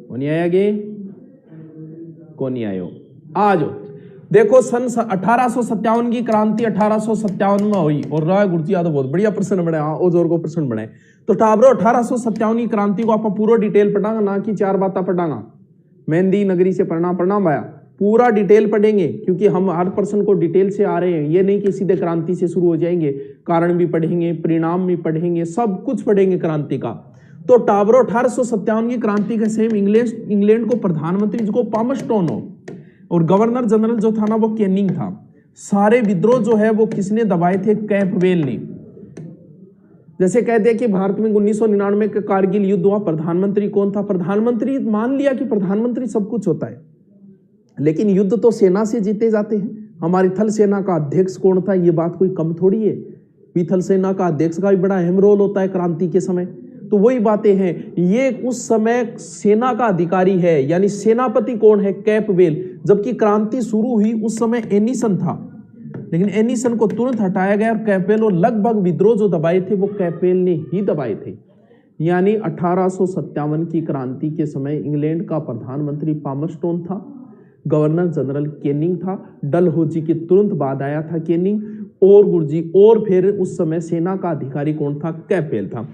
नहीं आया गे को नहीं आयो। आज देखो सन 1857 की क्रांति 1857 में हुई और राय गुरुजी यादव बहुत बढ़िया प्रश्न बने। हाँ ओ जोर को प्रश्न बने तो टाबरो 1857 की क्रांति को आप पूरा डिटेल पढ़ांगा, ना कि 4 बातें पढ़ांगा। मेहंदी नगरी से प्रणाम आया पूरा डिटेल पढ़ेंगे, क्योंकि हम हर पर्सन को डिटेल से आ रहे हैं। ये नहीं कि सीधे क्रांति से शुरू हो जाएंगे, कारण भी पढ़ेंगे, परिणाम भी पढ़ेंगे, सब कुछ पढ़ेंगे क्रांति का। तो टाबरो 1857 की क्रांति के सेम इंग्लैंड को प्रधानमंत्री जो पामस्टोन हो और गवर्नर जनरल जो था ना वो कैनिंग था। सारे विद्रोह जो है वो किसने दबाए थे? कैंपबेल ने। जैसे कह दिया कि भारत में 1999 का कारगिल युद्ध हुआ, प्रधानमंत्री कौन था? प्रधानमंत्री मान लिया कि प्रधानमंत्री सब कुछ होता है, लेकिन युद्ध तो सेना से जीते जाते हैं। हमारी थल सेना का अध्यक्ष कौन था? ये बात कोई कम थोड़ी है। थल सेना का अध्यक्ष का भी बड़ा अहम रोल होता है क्रांति के समय। तो वही बातें हैं, ये उस समय सेना का अधिकारी है, यानी सेनापति कौन है? कैंपबेल। जबकि क्रांति शुरू हुई उस समय एनिसन था, लेकिन एनिसन को तुरंत हटाया गया और कैंपबेल, और लगभग विद्रोह जो दबाए थे वो कैंपबेल ने ही दबाए थे। यानी 1857 की क्रांति के समय इंग्लैंड का प्रधानमंत्री पामस्टोन था, गवर्नर जनरल कैनिंग था, डलहौजी के तुरंत बाद आया था कैनिंग और गुरुजी, और फिर उस समय सेना का अधिकारी कौन था? कैंपबेल था।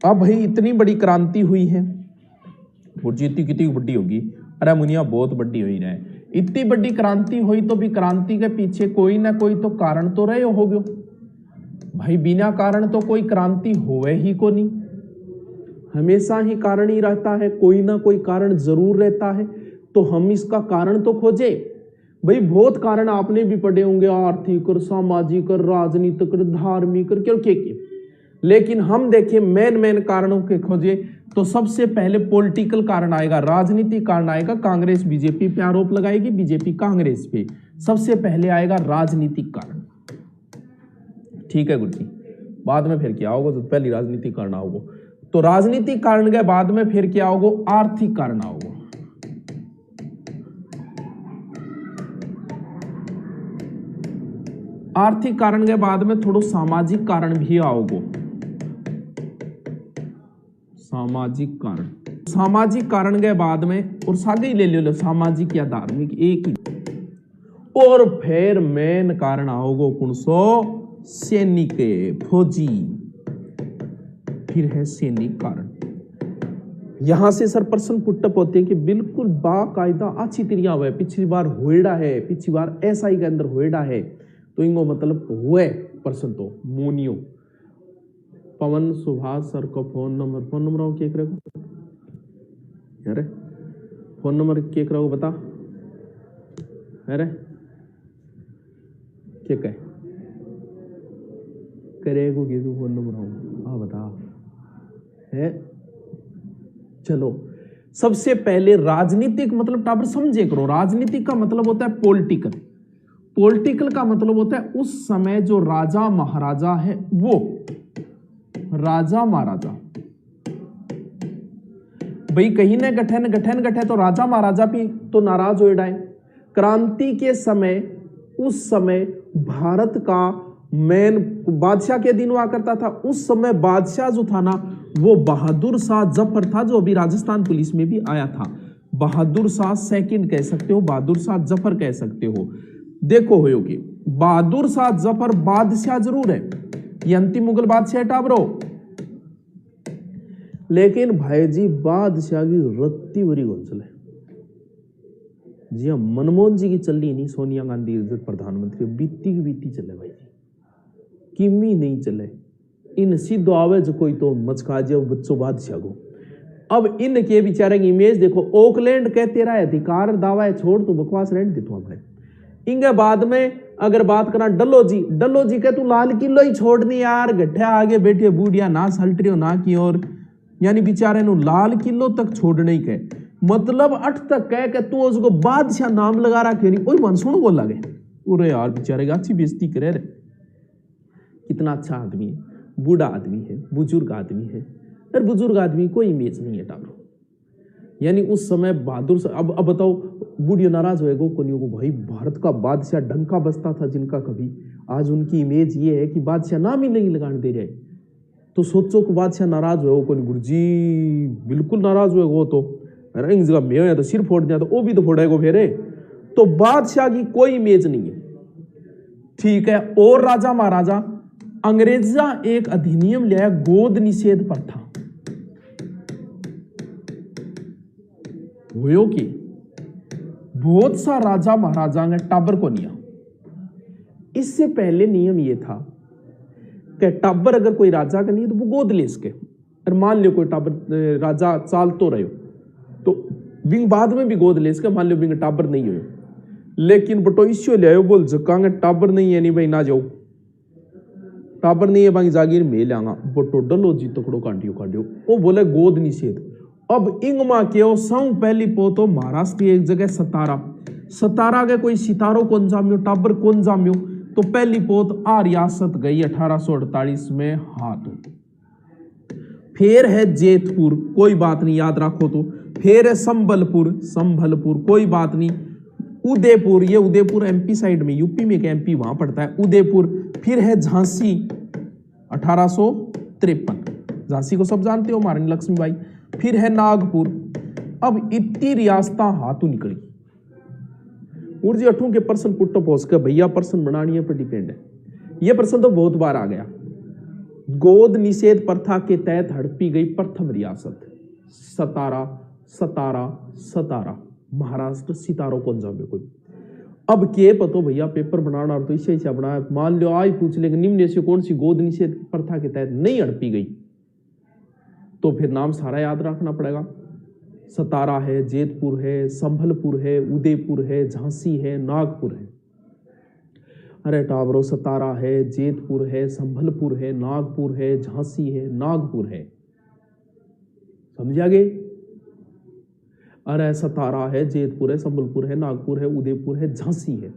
अब भाई इतनी बड़ी क्रांति हुई है, गुरुजी इतनी कितनी बड़ी होगी? अरे मुनिया बहुत बड़ी हुई है। इतनी बड़ी क्रांति हुई तो भी क्रांति के पीछे कोई ना कोई तो कारण तो रहे होगे भाई। बिना कारण तो कोई क्रांति होवे ही को नहीं, हमेशा ही कारण ही रहता है, कोई ना कोई कारण जरूर रहता है। तो हम इसका कारण तो खोजे भाई। बहुत कारण आपने भी पढ़े होंगे, आर्थिक और सामाजिक और राजनीतिक और धार्मिक और क्या, लेकिन हम देखें मेन कारणों के खोजे तो सबसे पहले पॉलिटिकल कारण आएगा, राजनीतिक कारण आएगा। कांग्रेस बीजेपी पे आरोप लगाएगी, बीजेपी कांग्रेस पे। सबसे पहले आएगा राजनीतिक कारण। ठीक है गुरुजी, बाद में फिर क्या होगा? तो पहले राजनीतिक कारण आओगे, तो राजनीतिक कारण के बाद में फिर क्या होगा? आर्थिक कारण आओगे। आर्थिक कारण के बाद में थोड़ा सामाजिक कारण भी आओगे। सामाजिक कारण के बाद में, और सागे ही ले लो सामाजिक या धार्मिक एक ही, और फिर मेन कारण आओगे कौन सो? सैनिक, फौजी। फिर है सैनिक कारण। यहां से सर प्रश्न पुटअप होते हैं कि बिल्कुल बाकायदा अच्छी तरीका हुआ है, पिछली बार होएडा है, पिछली बार SI के अंदर होएडा है, तो इनको मतलब हुए प्रश्न तो मोनियो। पवन सुभाष सर को फोन नंबर आओ केक रखो, अरे फोन नंबर केक रखो बता, अरे क्या कहे करेगो कि फोन नंबर आओ, हाँ बता है। चलो सबसे पहले राजनीतिक मतलब टाबर समझे करो। राजनीतिक का मतलब होता है पॉलिटिकल, पॉलिटिकल का मतलब होता है उस समय जो राजा महाराजा है, वो राजा महाराजा भाई कहीं ने गठन गठे तो राजा महाराजा भी तो नाराज हो जाए। क्रांति के समय उस समय भारत का मेन बादशाह के दिन हुआ करता था। उस समय बादशाह जो था ना वो बहादुर शाह जफर था, जो अभी राजस्थान पुलिस में भी आया था। बहादुर शाह सेकंड कह सकते हो, बहादुर शाह जफर कह सकते हो। देखो होगी बहादुर शाह जफर बादशाह जरूर है, ये अंतिम मुगल बादशाह टाबरो, लेकिन भाई जी बादशाह की रत्ती भरी घोंसले। जी हाँ, मनमोहन जी की चली नहीं, सोनिया गांधी प्रधानमंत्री बीती की बीती चले भाई जी, किमी नहीं चले। इन सीधो आवे जो कोई तो मचका जाओ बच्चों बादशाह को। अब इनके बेचारे की इमेज देखो, ओकलैंड कह तेरा अधिकार दावा है, छोड़ तू बकवास रहने दे तू हमारे। इंगे बाद में अगर बात करा डल्लो जी के तू लाल किलो ही छोड़नी यार, गड्ढा आगे बैठे बूढ़िया ना सल्ट हो ना की और, यानी बेचारे नु लाल किलो तक छोड़ने ही के मतलब 8 तक कह के तू उसको बादशाह नाम लगा रखे नहीं। कोई मन सुनो बोल लगे, अरे यार बेचारे अच्छी बेइज्जती करे रे, कितना अच्छा आदमी है, बूढ़ा आदमी है, बुजुर्ग आदमी है। पर बुजुर्ग आदमी कोई इमेज नहीं है टाबरो। यानी उस समय बहादुर से अब बताओ बूढ़ी नाराज होएगो कोनियों को, भाई भारत का बादशाह डंका बजता था जिनका कभी, आज उनकी इमेज ये है कि बादशाह नाम ही नहीं लगाने दे रहे। तो सोचो कि बादशाह नाराज हो कोनी गुरुजी, बिल्कुल नाराज हुए वो तो। अरे इन जगह में हो तो सिर फोड़ दिया तो वो भी तो फोड़ेगा फेरे। तो बादशाह की कोई इमेज नहीं है, ठीक है। और राजा महाराजा, अंग्रेजा एक अधिनियम लिया गोद निषेध प्रथा, हो कि बहुत सा राजा महाराजा ने टाबर को लिया। इससे पहले नियम यह था कि टाबर अगर कोई राजा का नहीं है तो वो गोद ले इसके। और मान लो कोई टाबर राजा चाल तो रहे हो तो विंग बाद में भी गोद ले इसके, मान लो विंग टाबर नहीं हो, लेकिन बटो इश्यो ले बोल जकांगे टाबर नहीं है, नहीं भाई ना जाओ, टाबर नहीं है बाकी जागीर में लांगा, बटो डलो जी तकड़ो काटियो, वो बोले गोद निषेध। अब इंगमा के सौ पहली पो तो महाराष्ट्र की एक जगह सतारा के कोई सितारो कौन जाम्यो, टाबर कौन जाम्यो, तो पहली पोत आ रियासत गई 1848 में हाथ। फिर है जेतपुर, कोई बात नहीं याद रखो तो, फिर है संभलपुर कोई बात नहीं, उदयपुर, ये उदयपुर एमपी साइड में, यूपी में एक एमपी वहां पड़ता है उदयपुर, फिर है झांसी 1853, झांसी को सब जानते हो महारानी लक्ष्मीबाई, फिर है नागपुर। अब इतनी रियासत हाथों निकली। उर्जी अठों के पर्सन पुट्टो पोस के भैया पर्सन बनानी पर डिपेंड है। यह प्रश्न तो बहुत बार आ गया। गोद निषेध प्रथा के तहत हड़पी गई प्रथम रियासत सतारा महाराष्ट्र, सितारों कौन जामे कोई। अब के पतो भैया पेपर बनाना तो इसे बनाया, मान लो आज पूछ लेंगे निम्न से कौन सी गोद निषेध प्रथा के तहत नहीं हड़पी गई, तो फिर नाम सारा याद रखना पड़ेगा। सतारा है, जेतपुर है, संभलपुर है, उदयपुर है, झांसी है, नागपुर है। अरे टावरो, सतारा है, जेतपुर है, संभलपुर है, नागपुर है, झांसी है, नागपुर है, समझ गए। अरे सतारा है, जेतपुर है, संबलपुर है, नागपुर है, उदयपुर है, झांसी है।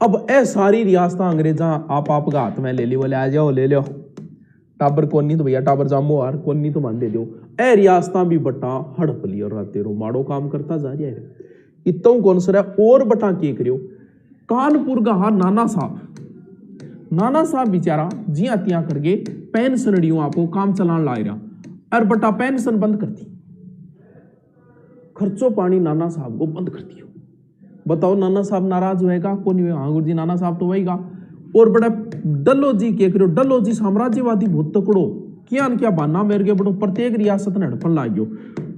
अब ए सारी रियासत अंग्रेजा आप हाथ में ले ली, बोले आ जाओ ले लो, टाबर कोनी तो भैया टाबर जामो यार, कोनी तो मान दे दो। ए रियासत भी बटा हड़प ली और रहते रो माड़ो काम करता जा रहा है। इतों कौन सर और बटा के करियो। कानपुर का हा नाना साहब बेचारा जिया तिया करके पेंशनड़ियों आपको काम चलान ला रहा, और बटा पेंशन बंद कर दी, खर्चो पानी नाना साहब को बंद कर दियो। बताओ नाना साहब नाराज होएगा कौन हुए? हाँ गुरुजी नाना साहब तो वहीगा। और बड़ा डलोजी के करो, डलोजी साम्राज्यवादी बहुत तकड़ो क्या न क्या बहाना मेरे के बटो प्रत्येक रियासत ने हड़पन लागियो।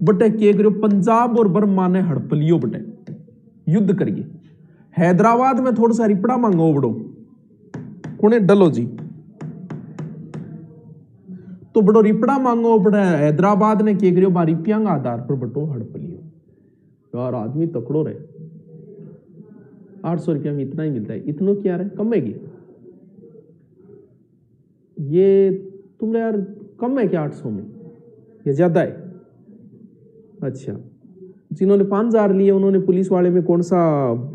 बटे के करो पंजाब और बर्मा ने हड़प लियो, बटे युद्ध करिए। हैदराबाद में थोड़ा सा रिपड़ा मांगो बड़ो कोने डलोजी, तो बड़ो रिपड़ा मांगो बड़े हैदराबाद ने के करो रिपिया का आधार पर बटो हड़प लियो। यार आदमी तकड़ो रहे, 800 रुपया में इतना ही मिलता है, इतना क्या रहे कम है क्या? ये तुम यार कम है क्या 800 में? ये ज्यादा है। अच्छा, जिन्होंने 5000 लिए उन्होंने पुलिस वाले में कौन सा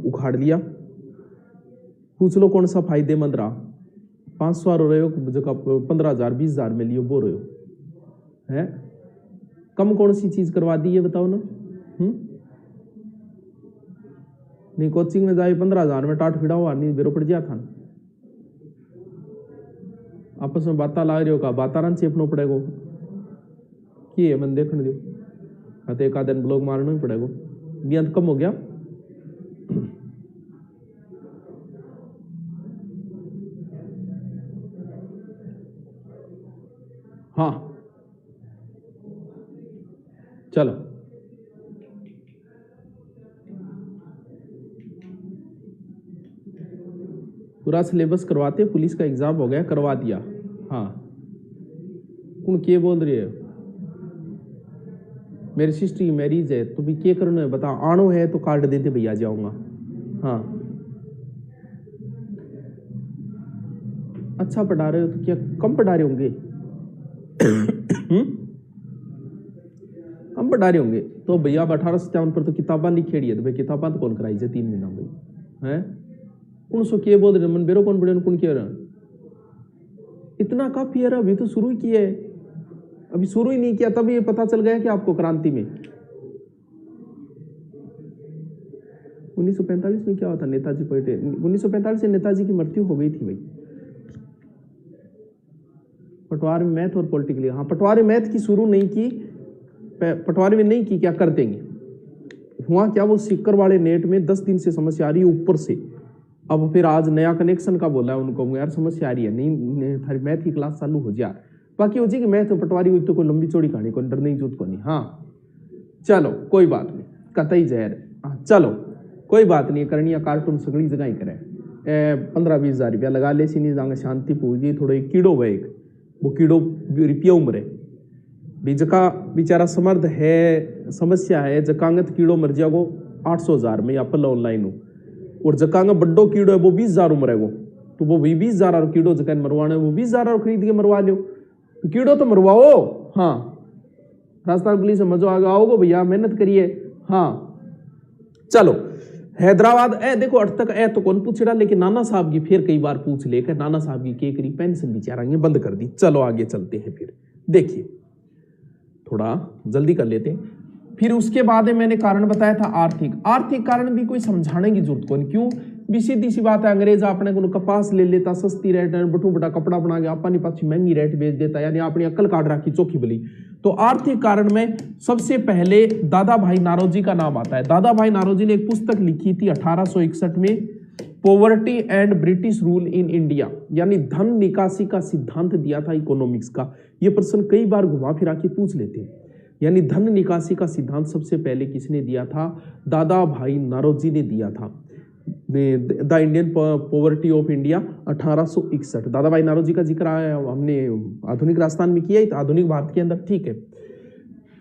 उखाड़ लिया? पूछ लो कौन सा फायदेमंद रहा। 500 रहे हो जगह 15,000 20,000 में लियो वो रहे हो है। कम कौन सी चीज करवा दी है बताओ ना। नहीं कोचिंग में जाए 15,000 में टाट फिड़ा हुआ नहीं बेरो पड़ गया था। आपस में बाता ला रहे हो का बातारन चेपनो पड़ेगा कि है मन देखने दो, एक आध दिन ब्लॉग मारना ही पड़ेगा। बियंत कम हो गया। हाँ चलो पूरा सिलेबस करवाते, पुलिस का एग्जाम हो गया करवा दिया। हाँ कौन के बोल रही है? मेरी सिस्टर की मैरिज है तो भी क्या करना है बता। आनो है तो कार्ड देते भैया जाऊंगा। हाँ अच्छा पढ़ा रहे हो तो क्या कम पढ़ा रहे होंगे? हम पढ़ा रहे होंगे तो भैया 1857 पर तो किताबा लिखेड़ी है, तो भाई किताबा तो कौन कराई 3 महीना भाई है। कौन सो के बोल रहे मन बेरो कौन बड़े कौन किया इतना काफी है। अभी तो शुरू ही किया है, अभी शुरू ही नहीं किया तभी ये पता चल गया कि आपको क्रांति में 1945 में क्या होता नेताजी पलटे। 1945 से नेताजी की मृत्यु हो गई थी भाई। पटवार में मैथ और पॉलिटिकल, हाँ पटवारी मैथ की शुरू नहीं की, पटवारी में नहीं की, क्या कर देंगे हुआ क्या, वो सीकर वाले नेट में 10 दिन से समस्या आ रही है ऊपर से। अब फिर आज नया कनेक्शन का बोला है उनको, यार समस्या आ रही है, नहीं थारी मैथ की क्लास चालू हो जा, बाकी हो जाएगी मैथ पटवारी हुई तो कोई लंबी चौड़ी कहानी को डर नहीं जूत को नहीं। हाँ चलो कोई बात नहीं, कतई जहर। हाँ चलो कोई बात नहीं, करनी कार्टून सगड़ी जगह ही करे। 15-20 हज़ार रुपया लगा ले सी नहीं जाएंगे, शांति पूजी थोड़ो एक कीड़ो है, एक वो कीड़ो रुपया उमरे भी जका बेचारा समर्थ है, समस्या है जकांगत कीड़ो मर जाओ 800,000 में एप्पल ऑनलाइन हो, और जकांग बड्डो कीड़ो है वो 20,000 उमरेगो, तो वो भी 20,000 कीड़ो जका मरवाने वो 20,000 खरीद के मरवा लो, तो कीड़ो तो मरवाओ। हाँ राजस्थान पुलिस से मजो आगे आओगे भैया, मेहनत करिए। हाँ चलो हैदराबाद ए देखो अट तक ए तो कौन पूछड़ा, लेकिन नाना साहब की फिर कई बार पूछ लेकर नाना साहब की के करी पेंशन बेचारा बंद कर दी। चलो आगे चलते हैं, फिर देखिए थोड़ा जल्दी कर लेते हैं। फिर उसके बाद मैंने कारण बताया था आर्थिक कारण भी कोई समझाने की जरूरत कौन, क्यों भी सीधी सी बात है, अंग्रेज अपने को कपास ले लेता सस्ती रेट, बटू बटा कपड़ा बना के अपनी पाछी महंगी रेट बेच देता, यानी अपनी अक्ल काट रखी चौकी बली। तो आर्थिक कारण में सबसे पहले दादा भाई नारोजी का नाम आता है। दादा भाई नारोजी ने एक पुस्तक लिखी थी 1861 में, poverty and British rule in India, यानी धन निकासी का सिद्धांत दिया था इकोनॉमिक्स का। ये प्रश्न कई बार घुमा फिरा के पूछ लेते हैं, यानी धन निकासी का सिद्धांत सबसे पहले किसने दिया था, दादा भाई नारोजी ने दिया था। The Indian poverty of India 1861, दादा भाई नारोजी का जिक्र आया हमने आधुनिक राजस्थान में किया ही, आधुनिक भारत के अंदर, ठीक है।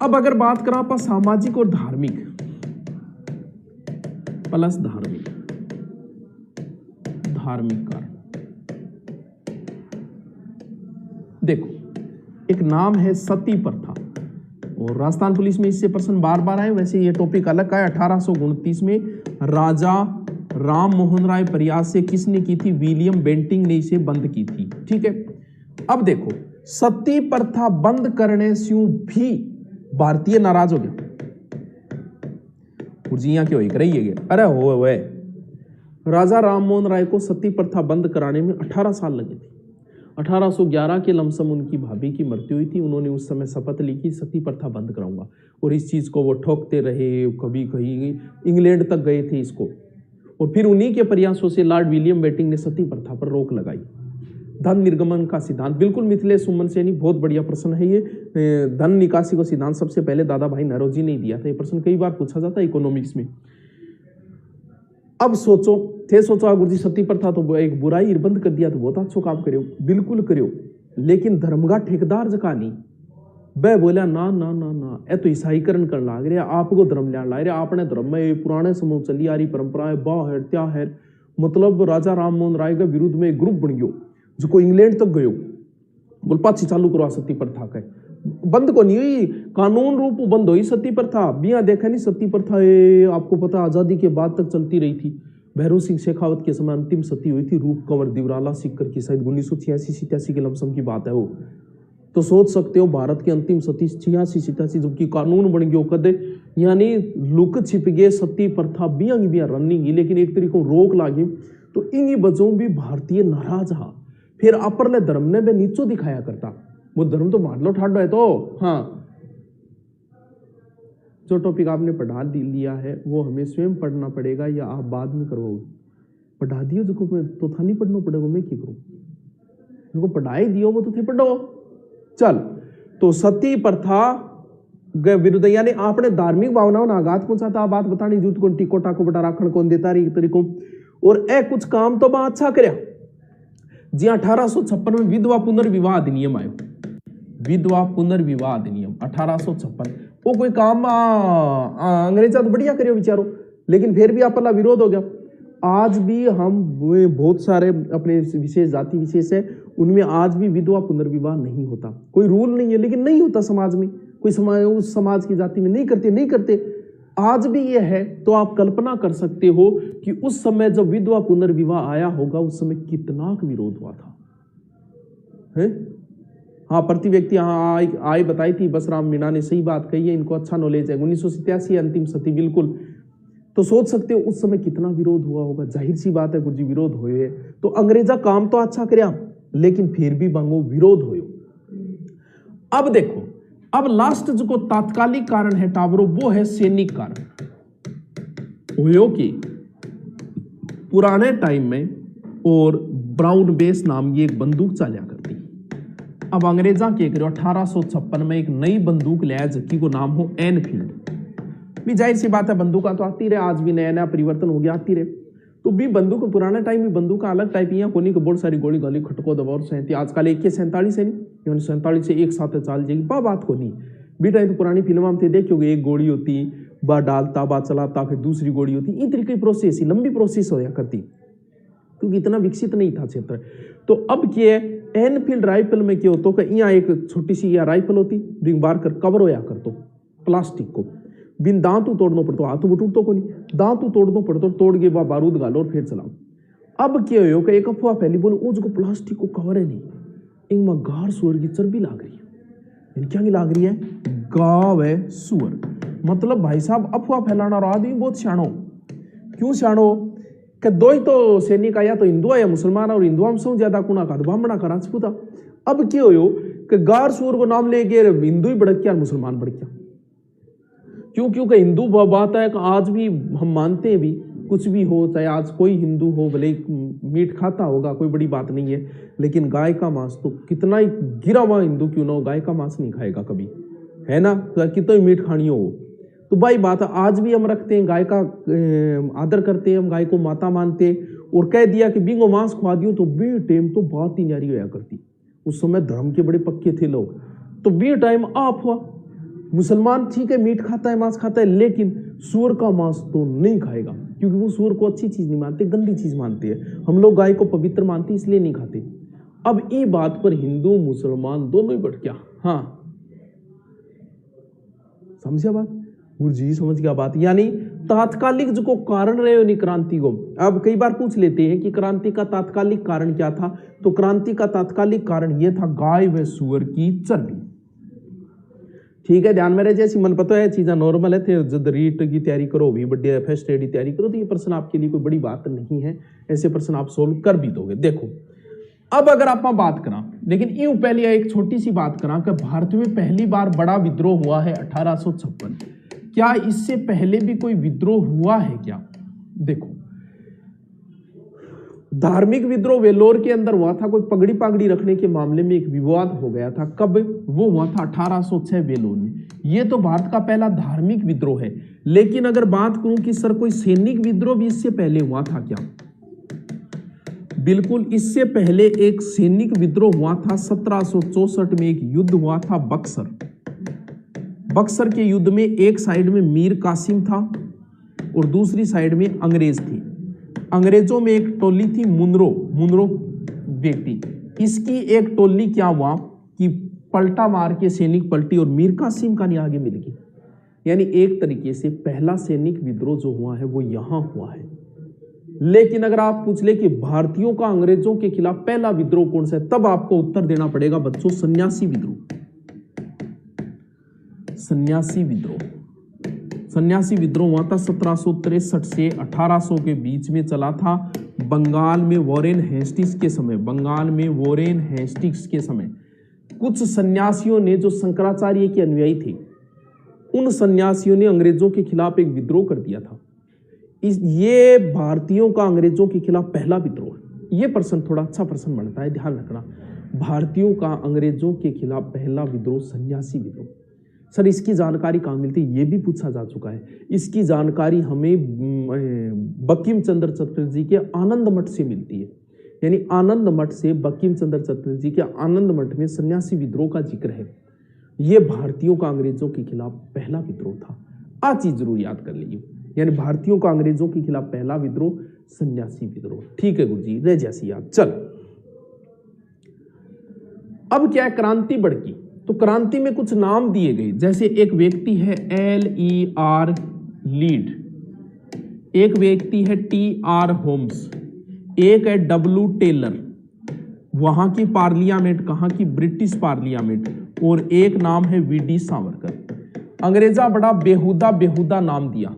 अब अगर बात करें आप सामाजिक और धार्मिक प्लस धार्मिक कारण, देखो एक नाम है सती प्रथा, और राजस्थान पुलिस में इससे प्रश्न बार बार आए, वैसे ये टॉपिक अलग का है। 1829 में राजा राम मोहन राय प्रयास से किसने की थी, विलियम बेंटिंग ने इसे बंद की थी, ठीक है। अब देखो सती प्रथा बंद करने से भी भारतीय नाराज हो गया, कुर्जियां क्यों एक रही है, अरे हो राजा राम मोहन राय को सती प्रथा बंद कराने में 18 साल लगे थे। 1811 के लमसम उनकी भाभी की मृत्यु हुई थी, उन्होंने उस समय शपथ ली कि सती प्रथा बंद कराऊंगा, और इस चीज को वो ठोकते रहे, कभी कहीं इंग्लैंड तक गए थे इसको, और फिर उन्हीं के प्रयासों से लॉर्ड विलियम बेंटिंग ने सती प्रथा पर रोक लगाई। धन निर्गमन का सिद्धांत, बिल्कुल मिथिलेश सुमन सेनी, बहुत बढ़िया प्रश्न है ये। धन निकासी का सिद्धांत सबसे पहले दादा भाई नारोजी ने दिया था, ये प्रश्न कई बार पूछा जाता है इकोनॉमिक्स में। अब सोचो गुरुजी सती प्रथा तो एक बुराई बंद कर दिया, तो बहुत अच्छा काम करो, बिल्कुल करो, लेकिन धर्म का ठेकेदार जका नहीं, वह बोला ना ना ना ना, ए तो ईसाईकरण कर लाग रहे, आपको धर्म लिया ला रहे, आपने धर्म में पुराने समय चली आ रही परंपराएं बाह है त्या है, मतलब राजा राम मोहन राय के विरुद्ध में एक ग्रुप बन गयो जो इंग्लैंड तक गयो, बोल पाछी चालू करवा सती प्रथा का, बंद को नहीं हुई, कानून रूप बंद हुई सती प्रथा। बिया देखा नहीं सती प्रथा, आपको पता आजादी के बाद तक चलती रही थी। भैरव सिंह शेखावत के समय अंतिम सती हुई थी, रूप कंवर दिवराला सिक्कर की, शायद 1986-87 के लमसम की बात है वो। तो सोच सकते हो भारत की अंतिम सती 86-87 जबकि कानून बन गयो कदे, यानी लुक छिप गए सती प्रथा बिया की बिया रनिंग, लेकिन एक तरीके रोक लागी, तो इन्हीं वजहों भी भारतीय नाराज हा। फिर अपरले धर्म ने भी नीचो दिखाया करता, वो धर्म तो मान लो ठाडो है तो। हाँ जो टॉपिक आपने पढ़ा लिया है वो हमें स्वयं पढ़ना पड़ेगा या आप बाद में करोगे, पढ़ा दियो जो तो था नहीं पढ़ना पड़ेगा, मैं क्या करूं, जो पढ़ाई दियो वो तो थे पढ़ो। चल तो सती प्रथा विरुद्ध, यानी आपने धार्मिक भावनाओं ने आघात पहुंचाता, आप बात बतानी जूत को टिको टाको बटा राखण कौन देता रही तरीकों, और ए कुछ काम तो बा अच्छा करया जी। 1856 में विधवा पुनर्विवाह अधिनियम आयो, विधवा पुनर्विवाह अधिनियम 1856, वो कोई काम अंग्रेजा तो बढ़िया करियो बिचारो, लेकिन फिर भी आपला विरोध हो गया। आज भी हम बहुत सारे अपने विशेष जाति विशेष है, उनमें आज भी विधवा पुनर्विवाह नहीं होता, कोई रूल नहीं है, लेकिन नहीं होता समाज में, कोई समाज उस समाज की जाति में नहीं करते आज भी ये है। तो आप कल्पना कर सकते हो कि उस समय जब विधवा पुनर्विवाह आया होगा उस समय कितना विरोध हुआ था, है? हाँ प्रति व्यक्ति हाँ आई बताई थी, बसराम मीणा ने सही बात कही है, इनको अच्छा नॉलेज है। 1987 अंतिम सती, बिल्कुल। तो सोच सकते हो उस समय कितना विरोध हुआ होगा, जाहिर सी बात है गुरुजी विरोध हुए। तो अंग्रेजा काम तो अच्छा करया, लेकिन फिर भी बांगो विरोध हो। अब देखो, अब लास्ट जो तात्कालिक कारण है टावरो, वो है सैनिक कारण। हुयो कि पुराने टाइम में और ब्राउन बेस नाम की एक बंदूक चालिया करती। अब अंग्रेजा के करो 1856 में एक नई बंदूक लिया जिसकी को नाम हो एनफील्ड। भी जाहिर सी बात है बंदूका तो आती रहे, आज भी नया नया परिवर्तन हो गया आती रहे। तो भी बंदूक पुराने टाइम में बंदूक का अलग टाइप यहाँ कोनी को बहुत सारी गोली गाली खटको दबाओ सहती। आजकल एक 47 है नहीं, 47 से एक साथ चाल जाएगी बात को नहीं। भी टाइम तो पुरानी फिल्म में देखोगे एक गोली होती बा डालता बा चलाता फिर दूसरी गोली होती, इन तरीके की प्रोसेस ही लंबी प्रोसेस होया करती क्योंकि इतना विकसित नहीं था क्षेत्र। तो अब क्या एनफील्ड राइफल में क्या होता है, यहाँ एक छोटी सी या राइफल होती बिंग बार कर कवर होया कर तो प्लास्टिक को बिन दांतू तोड़ना पड़ता, हाथों में टूटतो को नहीं, दांतू तोड़ना पड़ता, तोड़ के बाद बारूद गालो और फिर चलाओ। अब क्या हो एक अफवाह फैली बोले उसको प्लास्टिक को कवर है नहीं, इनमें गार सुअर की चर्बी लाग रही है। क्या लाग रही है? गाव है सुअर। मतलब भाई साहब अफवाह फैलाना और आदमी बहुत सियाणो। क्यों सियाणो? कि दो ही तो सैनिक या तो हिंदू है या मुसलमान, और हिंदुआ में सौ ज्यादा कुना का ब्राह्मणा का राजपूता। अब क्या हो कि गार सुअर को नाम लेके हिंदू ही भड़क गया मुसलमान भड़क गया। क्यों? क्योंकि हिंदू बात है कि आज भी हम मानते हैं भी कुछ भी हो, चाहे आज कोई हिंदू हो भले मीट खाता होगा कोई बड़ी बात नहीं है, लेकिन गाय का मांस तो कितना ही गिरा हुआ हिंदू क्यों ना हो गाय का मांस नहीं खाएगा कभी, है ना? तो कितना ही मीट खानी हो। तो भाई बात है आज भी हम रखते हैं गाय का आदर करते हैं, हम गाय को माता मानते हैं। और कह दिया कि बिंगो मांस खवा दियो तो बी टाइम तो बात ही न्यारी होया करती। उस समय धर्म के बड़े पक्के थे लोग, तो बी टाइम आप हुआ मुसलमान ठीक है मीट खाता है मांस खाता है, लेकिन सूअर का मांस तो नहीं खाएगा क्योंकि वो सूअर को अच्छी चीज नहीं मानते, गंदी चीज मानते हैं। हम लोग गाय को पवित्र मानते इसलिए नहीं खाते। अब ये बात पर हिंदू मुसलमान दोनों ही बढ़ गया। हाँ समझिया बात? गुरु जी समझ गया बात। यानी तात्कालिक जो कारण रहे हो नहीं क्रांति को, अब कई बार पूछ लेते हैं कि क्रांति का तात्कालिक कारण क्या था, तो क्रांति का तात्कालिक कारण यह था गाय व सूअर की चर्बी। ठीक है, ध्यान में रहे। जैसी मन पता है चीज़ें नॉर्मल है थे, जब रीट की तैयारी करो भी बड़े फर्स्ट एड की तैयारी करो तो ये प्रश्न आपके लिए कोई बड़ी बात नहीं है, ऐसे प्रश्न आप सोल्व कर भी दोगे। देखो अब अगर आप बात करा, लेकिन यूं पहले एक छोटी सी बात करा कि भारत में पहली बार बड़ा विद्रोह हुआ है 1856। क्या इससे पहले भी कोई विद्रोह हुआ है क्या? देखो धार्मिक विद्रोह वेलोर के अंदर हुआ था, कोई पगड़ी पागड़ी रखने के मामले में एक विवाद हो गया था। कब वो हुआ था? 1806 वेलोर में। ये तो भारत का पहला धार्मिक विद्रोह है। लेकिन अगर बात करूं कि सर कोई सैनिक विद्रोह भी इससे पहले हुआ था क्या? बिल्कुल, इससे पहले एक सैनिक विद्रोह हुआ था 1764 में। एक युद्ध हुआ था बक्सर। बक्सर के युद्ध में एक साइड में मीर कासिम था और दूसरी साइड में अंग्रेज थे। अंग्रेजों में एक टोली थी मुनरो व्यक्ति। इसकी एक टोली क्या हुआ कि पलटा मार के सैनिक पलटी और मीर कासिम का आगे मिल गई। यानी एक तरीके से पहला सैनिक विद्रोह जो हुआ है वो यहां हुआ है। लेकिन अगर आप पूछ ले कि भारतीयों का अंग्रेजों के खिलाफ पहला विद्रोह कौन सा है, तब आपको उत्तर देना पड़ेगा बच्चों सन्यासी विद्रोह। सन्यासी विद्रोह हुआ था 1763 से 1800 के बीच में चला था। बंगाल में वॉरेन हेस्टिंग्स के समय कुछ सन्यासियों ने, जो शंकराचार्य के अनुयायी थे, उन सन्यासियों ने अंग्रेजों के खिलाफ एक विद्रोह कर दिया था। ये भारतीयों का अंग्रेजों के खिलाफ पहला विद्रोह है। ये प्रश्न थोड़ा अच्छा प्रश्न बनता है, ध्यान रखना। भारतीयों का अंग्रेजों के खिलाफ पहला विद्रोह सन्यासी विद्रोह। सर इसकी जानकारी कहाँ मिलती है, ये भी पूछा जा चुका है। इसकी जानकारी हमें बंकिम चंद्र चटर्जी जी के आनंद मठ से मिलती है। यानी आनंद मठ से बंकिम चंद्र चटर्जी जी के आनंद मठ में सन्यासी विद्रोह का जिक्र है। ये भारतीयों का अंग्रेजों के खिलाफ पहला विद्रोह था। आ चीज जरूर याद कर लीजिए। यानी भारतीयों का अंग्रेजों के खिलाफ पहला विद्रोह सन्यासी विद्रोह। ठीक है गुरुजी, रह जैसी याद। चल अब क्या है, क्रांति बढ़की। तो क्रांति में कुछ नाम दिए गए, जैसे एक व्यक्ति है LER लीड, एक व्यक्ति है TR होम्स, एक है W टेलर, वहां की पार्लियामेंट, कहां की? ब्रिटिश पार्लियामेंट, और एक नाम है VD सावरकर। अंग्रेजा बड़ा बेहुदा नाम दिया।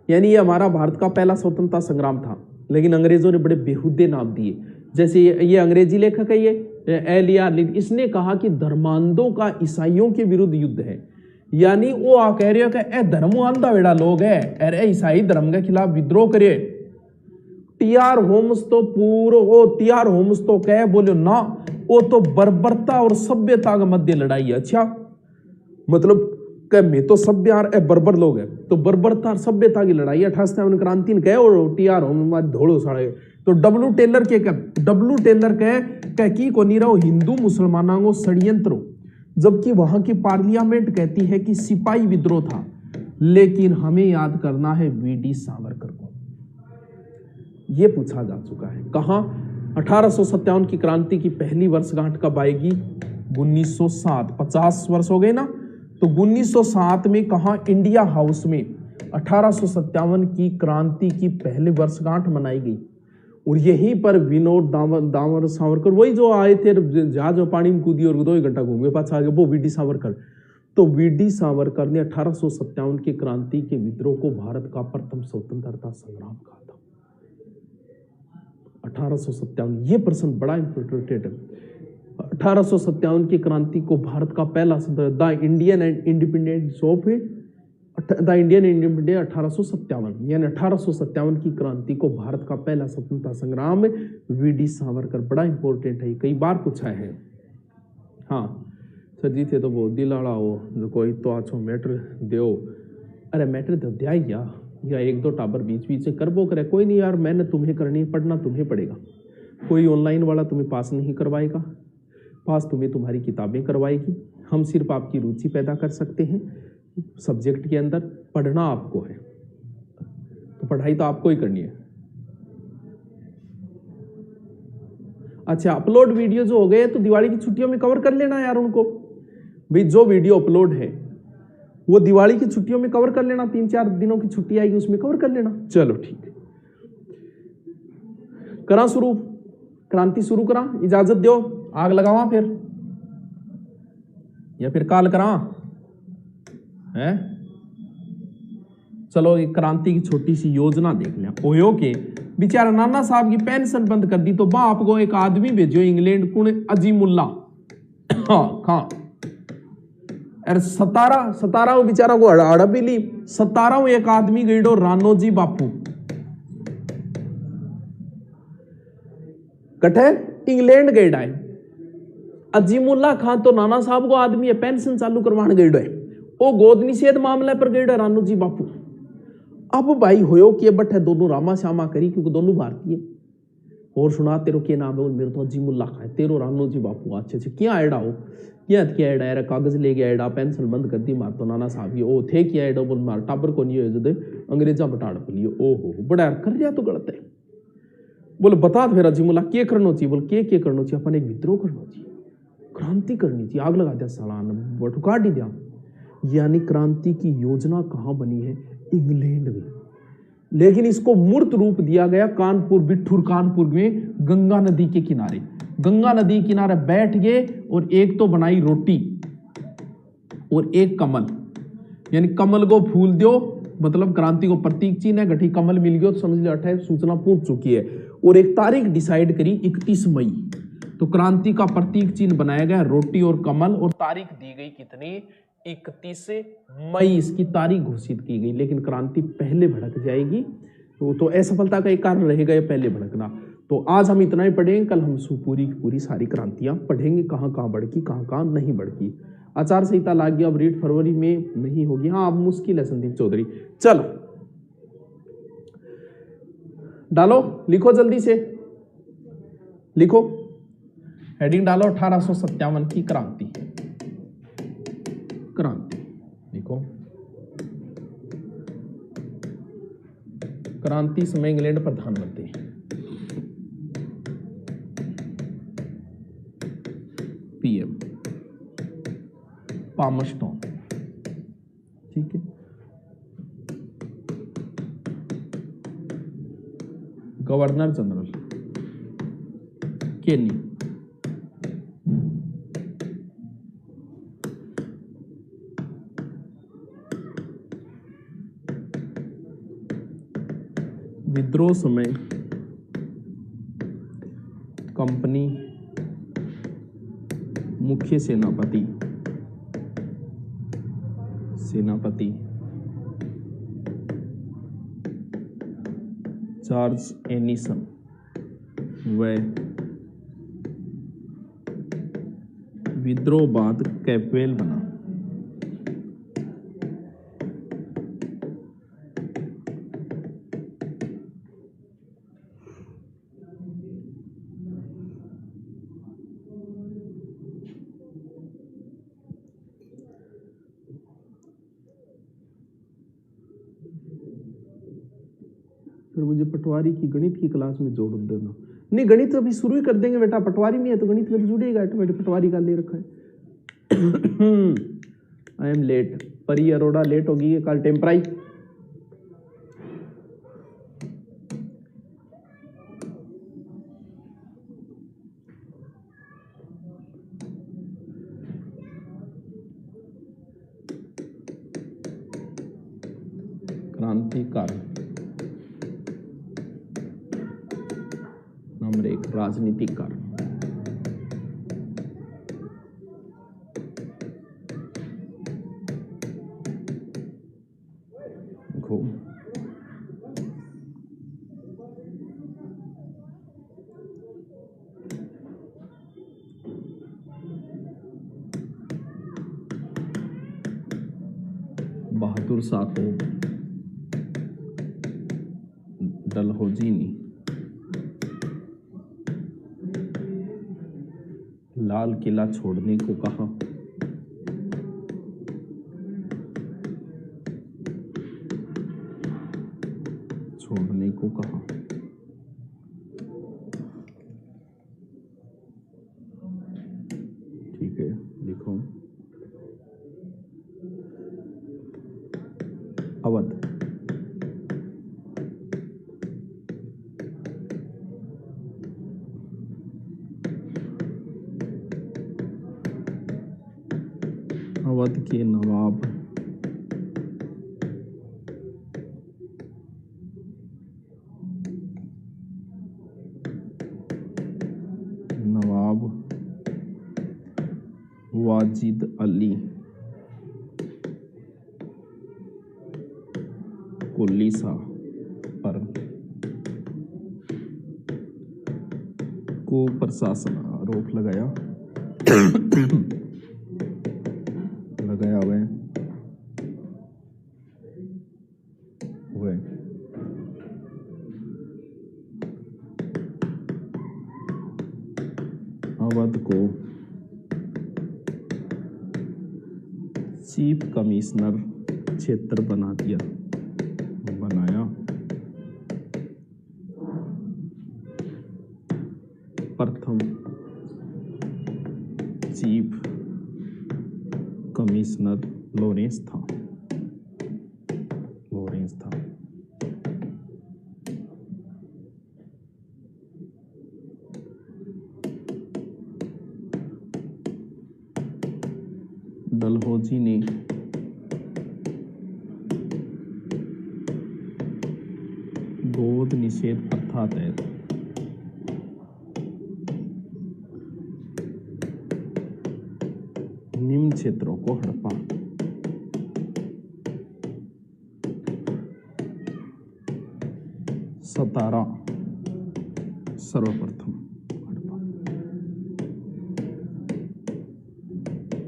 यानी ये हमारा भारत का पहला स्वतंत्रता संग्राम था, लेकिन अंग्रेजों ने बड़े बेहुदे नाम दिए। जैसे ये अंग्रेजी लेखक है ये LER लीड, इसने कहा कि धर्मांधों का ईसाइयों के विरुद्ध युद्ध है। यानी वो आ कह रहे हो कि ए धर्म आंधा बेड़ा लोग है, अरे ईसाई धर्म के खिलाफ विद्रोह करे। टीआर होम्स तो पूरा वो टीआर होम्स तो कह बोलो ना, वो तो बर्बरता और सभ्यता के मध्य लड़ाई है। अच्छा मतलब कह मैं तो सभ्य यार बर्बर लोग है, तो बर्बरता और सभ्यता की लड़ाई 58 क्रांति ने कहे और टीआर होम धोड़ो साड़े। तो डब्ल्यू टेलर कह की को नहीं रहो हिंदू मुसलमानों को षड्यंत्र हो, जबकि वहां की पार्लियामेंट कहती है कि सिपाही विद्रोह था। लेकिन हमें याद करना है वीडी सावरकर को, यह पूछा जा चुका है। कहां 1857 की क्रांति की पहली वर्षगांठ कब आएगी? 1907, 50 वर्ष हो गए ना। तो 1907 में कहा इंडिया हाउस में 1857 की क्रांति की पहली वर्षगांठ मनाई गई और यहीं पर विनोद दामोदर सावरकर, वही जो आए थे जहाज में पानी में कूदी और 2 घंटा घूम के पास आ गए, वो वीडी सावरकर। तो वीडी सावरकर ने 1857 की क्रांति के विद्रोह को भारत का प्रथम स्वतंत्रता संग्राम कहा था। 1857, ये प्रश्न बड़ा इंपोर्टेंट है। 1857 की क्रांति को भारत का पहला द इंडियन इंडिपेंडेंस 1857, यानी 1857 की क्रांति को भारत का पहला स्वतंत्रता संग्राम वीडी सावरकर, बड़ा इंपॉर्टेंट है, कई बार पूछा है। हाँ सर जी थे तो वो दिलाड़ा हो जो कोई तो आछो मैटर दो, अरे मैटर तो दिया ही या 1-2 टाबर बीच बीच से कर वो करे, कोई नहीं यार, मेहनत तुम्हें करनी है, पढ़ना तुम्हें पड़ेगा। कोई ऑनलाइन वाला तुम्हें पास नहीं करवाएगा, पास तुम्हें तुम्हारी किताबें करवाएगी। हम सिर्फ आपकी रुचि पैदा कर सकते हैं सब्जेक्ट के अंदर, पढ़ना आपको है, तो पढ़ाई तो आपको ही करनी है। अच्छा अपलोड वीडियो जो हो गए तो दिवाली की छुट्टियों में कवर कर लेना यार उनको, भाई जो वीडियो अपलोड है वो दिवाली की छुट्टियों में कवर कर लेना, 3-4 दिनों की छुट्टी आएगी उसमें कवर कर लेना। चलो ठीक है, करा शुरू, क्रांति शुरू करा, इजाजत दो, आग लगावा फिर या फिर काल करा है। चलो एक क्रांति की छोटी सी योजना देख लिया। ओयो के बेचारा नाना साहब की पेंशन बंद कर दी तो बाप को एक आदमी भेजो इंग्लैंड कुण अजीमुल्ला खां, अरे 17 बेचारा को हड़प ली। 17 एक आदमी गईडो रानोजी बापू कटे इंग्लैंड गईडा है। अजीमुल्ला खान तो नाना साहब को आदमी है, पेंशन चालू करवाने गईडो है, वो गोद निषेध मामले पर गईडो रानोजी बापू। अब भाई होयो कि बट दोनों रामा श्यामा करी क्योंकि दोनों भारतीय। और सुना तेरो के नाम है? मेरे तो अजीमुल्ला खान है, तेरो रानोजी बापू। अच्छे क्या आयडा हो, क्या आयडा यार, कागज ले गया आयडा, पेंशन बंद कर दी मार तो नाना साहब ये ओ थे क्या आयडा, बोल मार टाबर को नहीं हो अंग्रेजा बटाड़ लियो। ओहो बड़ा कर रहा तो गलत है। बोले बता फिर अजीमुल्ला के करना चाहिए? बोल के करना चाहिए? अपन एक विद्रोह करना चाहिए, क्रांति करनी चाहिए, आग लगा दिया सालान बटुकाट ही दिया। यानी क्रांति की योजना कहां बनी है? इंग्लैंड में। लेकिन इसको मूर्त रूप दिया गया कानपुर, बिठूर कानपुर में गंगा नदी के किनारे। गंगा नदी किनारे बैठ गए और एक तो बनाई रोटी और एक कमल, यानी कमल को फूल दो मतलब क्रांति को प्रतीक चिन्ह है, गठी कमल मिल गया तो समझ लो 28 सूचना पहुंच चुकी है। और एक तारीख डिसाइड करी 31 मई, तो क्रांति का प्रतीक चिन्ह बनाया गया रोटी और कमल, और तारीख दी गई कितनी? 31 मई इसकी तारीख घोषित की गई। लेकिन क्रांति पहले भड़क जाएगी तो असफलता का एक कारण रहेगा ये पहले भड़कना। तो आज हम इतना ही पढ़ेंगे, कल हम पूरी की पूरी सारी क्रांतियां पढ़ेंगे, कहां कहां बढ़की कहां कहां नहीं बढ़की। आचार संहिता लाग गया, अब रीट फरवरी में नहीं होगी। हाँ अब मुश्किल है संदीप चौधरी। चलो डालो, लिखो जल्दी से, लिखो हेडिंग डालो 1857 की क्रांति। क्रांति लिखो, क्रांति समय इंग्लैंड प्रधानमंत्री पीएम पामस्टोन, ठीक है। गवर्नर जनरल केनी, विद्रोह समय कंपनी मुख्य सेनापति सेनापति चार्ल्स एनिसन व विद्रोह बाद कैपवेल बना। फिर मुझे पटवारी की गणित की क्लास में जोड़ देना। नहीं, गणित अभी शुरू ही कर देंगे बेटा, पटवारी में है तो गणित में तो जुड़ेगा ऑटोमेटिक, पटवारी का ले रखा है। आई एम लेट, परी अरोड़ा लेट होगी कल टेम्पराई। क्रांतिकारी नंबर 1 राजनीतिक कारण। देखो बहादुर शाह को डलहौजी ने लाल किला छोड़ने को कहा। छोड़ने को कहा। ठीक है, लिखो अवध। अवध के नवाब वाजिद अली कुली शाह पर को प्रशासन आरोप लगाया हुआ हुए अवध को चीफ कमिश्नर क्षेत्र बनाया। प्रथम चीफ कमिश्नर लॉरेंस था। डलहौजी ने गोद निषेध प्रथा तहत निम्न क्षेत्रों को हड़पा। सतारा सर्वप्रथम हड़पा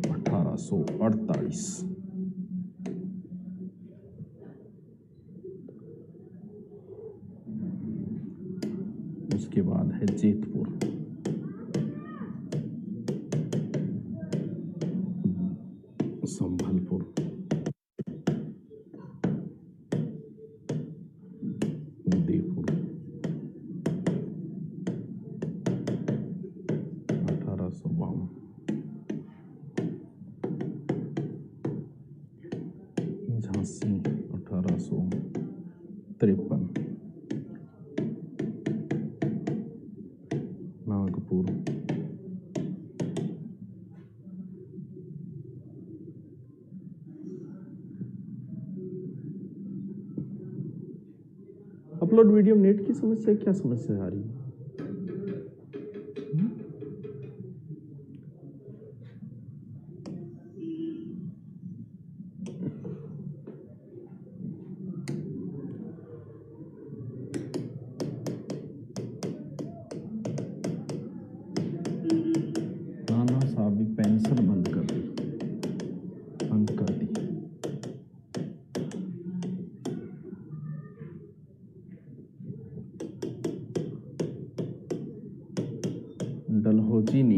1848। उसके बाद है Jetpur. Sambalpur, Udaipur 1852। Jhansi 1853। Nagpur, upload video net की समस्या, क्या समस्या आ रही है? नारोजीनी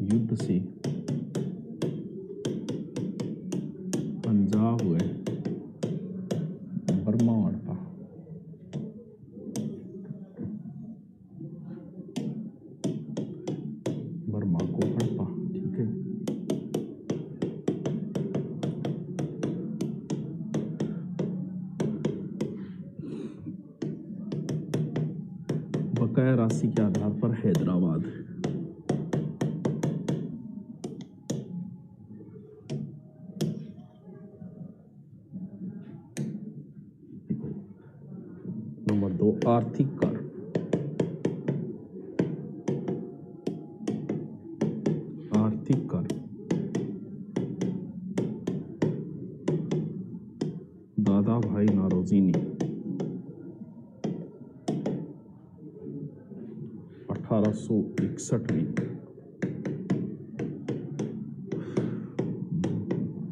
युद्ध से पंजाब हुए बर्मा हड़पा। बर्मा को हड़पा, ठीक है। बकाया राशि के आधार पर हैदराबाद। नंबर 2 आर्थिक कर। आर्थिक कर दादा भाई नारोजी ने 1861 में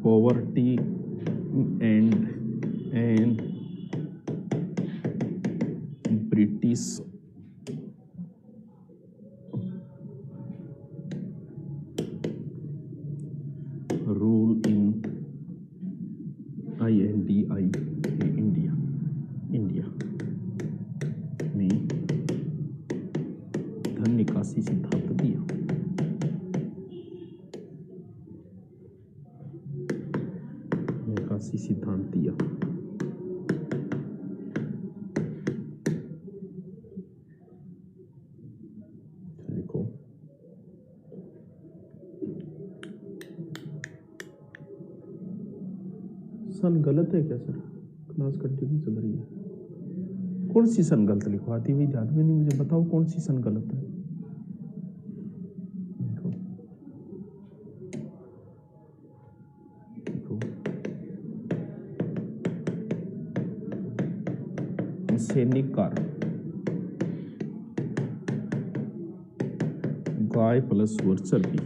poverty and British rule in India में धन निकासी सिद्धांत दिया। निकासी सिद्धांत दिया। देखो सन गलत है क्या सर? क्लास कंटिन्यू चल रही है। कौन सी सन गलत लिखवाती हुई ध्यान में नहीं, मुझे बताओ कौन सी सन गलत है। सैनिक कार गाय प्लस और चर्बी।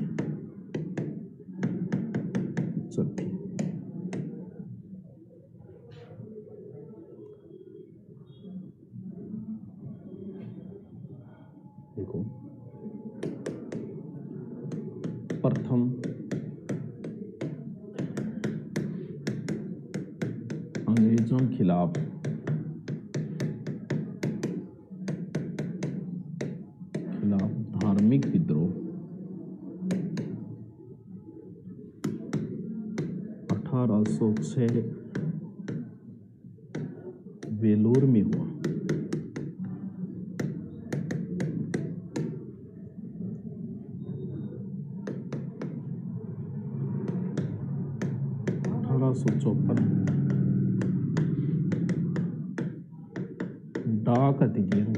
देखो प्रथम अंग्रेजों के खिलाफ धार्मिक विद्रोह 1806 वेलोर में हुआ। डाक अधिनियम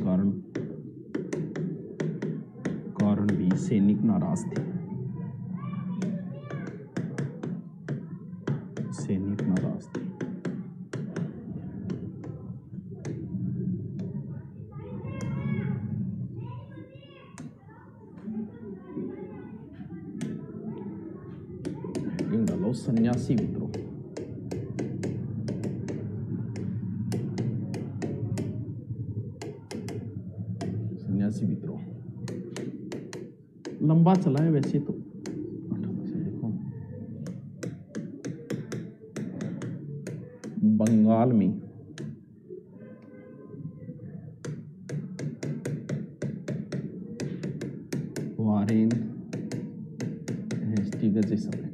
कारण भी सैनिक नाराज थे। डालो सन्यासी विद्रोह। विद्रोह लंबा चला है वैसे तो। देखो बंगाल में वारेन हेस्टिंग्स जैसा है।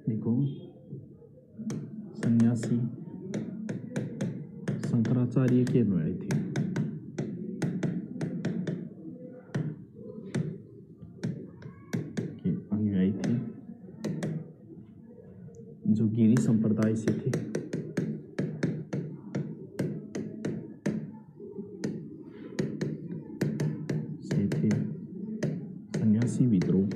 देखो सन्यासी शंकराचार्य के अनुयायी थे। जो गिरी संप्रदाय से थे। सन्यासी विद्रोह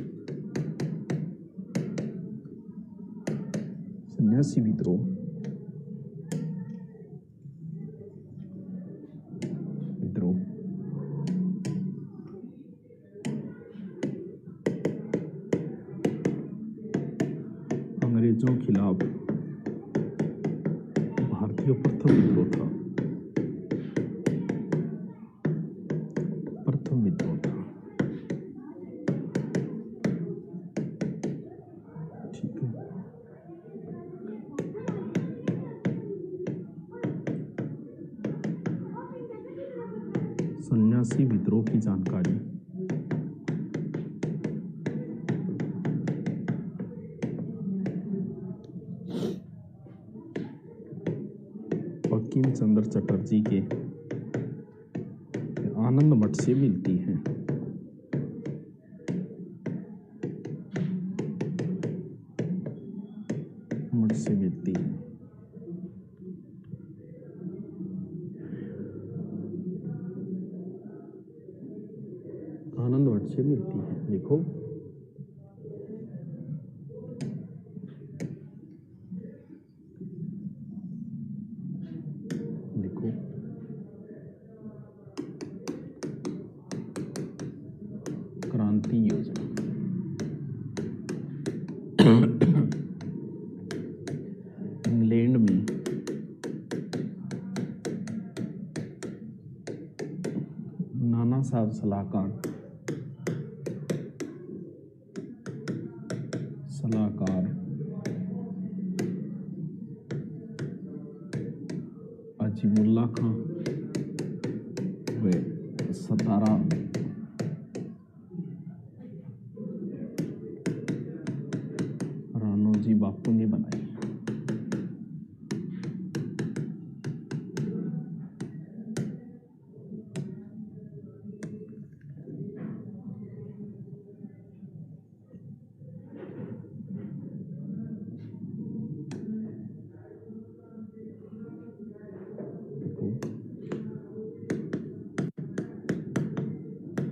अंग्रेजों खिलाफ भारतीयों प्रथम विद्रोह था। प्रथम विद्रोह था, ठीक है। सन्यासी विद्रोह की जानकारी। बंकिम चंद्र चटर्जी के आनंद मठ से मिलती है। मठ से मिलती है। आनंद मठ से मिलती है, देखो। देखो क्रांति योजना। इंग्लैंड में नाना साहब सलाहकार अजीमुल्ला खां व सतारा राणोजी बापू ने बनाई।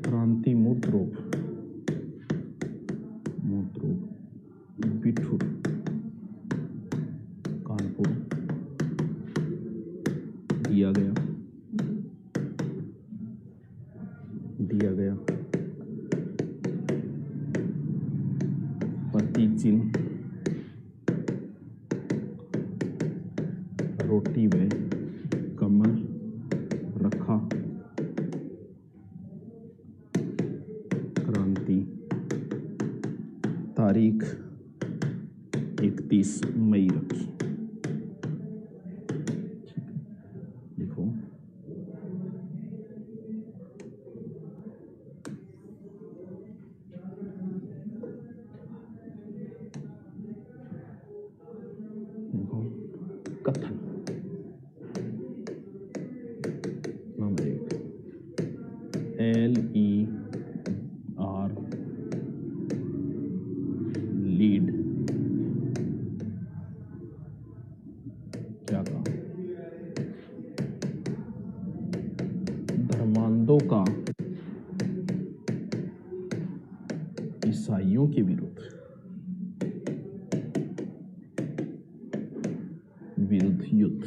क्रांति मूर्त रूप बिठूर कानपुर दिया गया। प्रतीक चिन्ह रोटी व कमल रखा। क्रांति तारीख 31 मई रखी। देखो कथन नंबर 1 LER लीड क्या कहा? धर्मांधों का ईसाइयों के विरुद्ध युद्ध।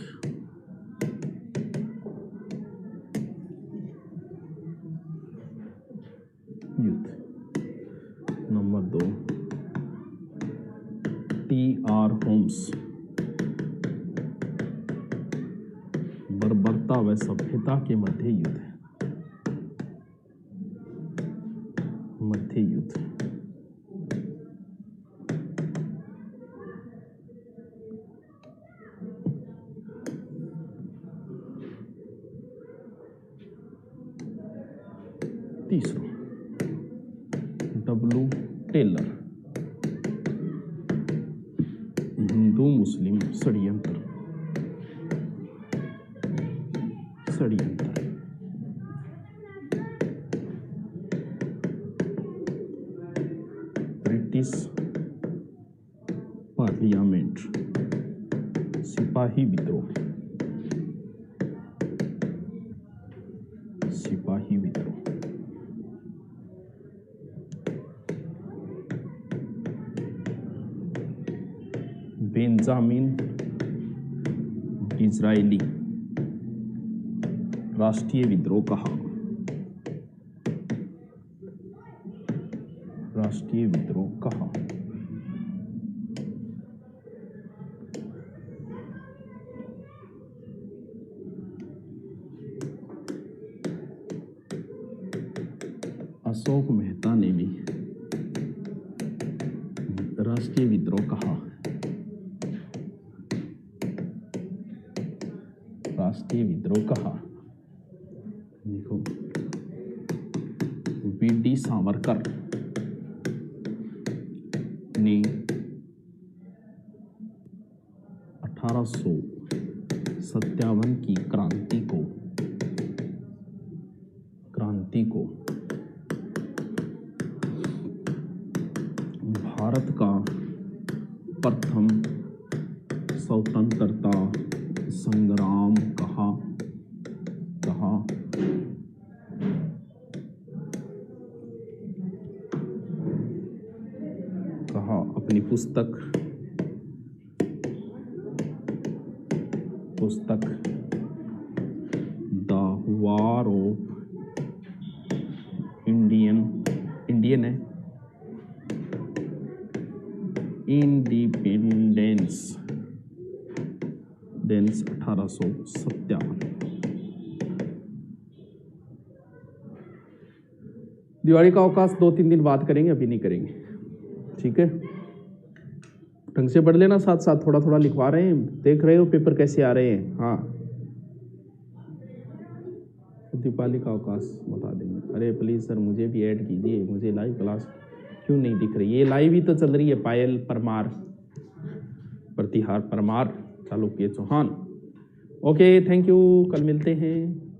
नंबर 2 TR होम्स बर्बरता व सभ्यता के मध्य युद्ध। तीसरा W टेलर हिंदू मुस्लिम षड्यंत्र। ब्रिटिश पार्लियामेंट सिपाही विद्रोह। बेंजामिन डिज़रायली राष्ट्रीय विद्रोह कहा। अशोक मेहता ने भी राष्ट्रीय विद्रोह कहा। राष्ट्रीय विद्रोह कहा। देखो वी.डी. सावरकर ने 1857 की क्रांति को भारत का प्रथम स्वतंत्रता संग्राम कहा। अपनी पुस्तक the war of independence 1857। Diwali का अवकाश 2-3 दिन बात करेंगे, अभी नहीं करेंगे, ठीक है। ढंग से पढ़ लेना, साथ साथ थोड़ा थोड़ा लिखवा रहे हैं, देख रहे हो पेपर कैसे आ रहे हैं। हाँ, दीपावली का अवकाश बता देंगे। अरे प्लीज सर मुझे भी ऐड कीजिए, मुझे लाइव क्लास क्यों नहीं दिख रही? ये लाइव ही तो चल रही है। Pala Parmar, Pratihar Parmar, Chalukya Chauhan. Okay, thank you, कल मिलते हैं।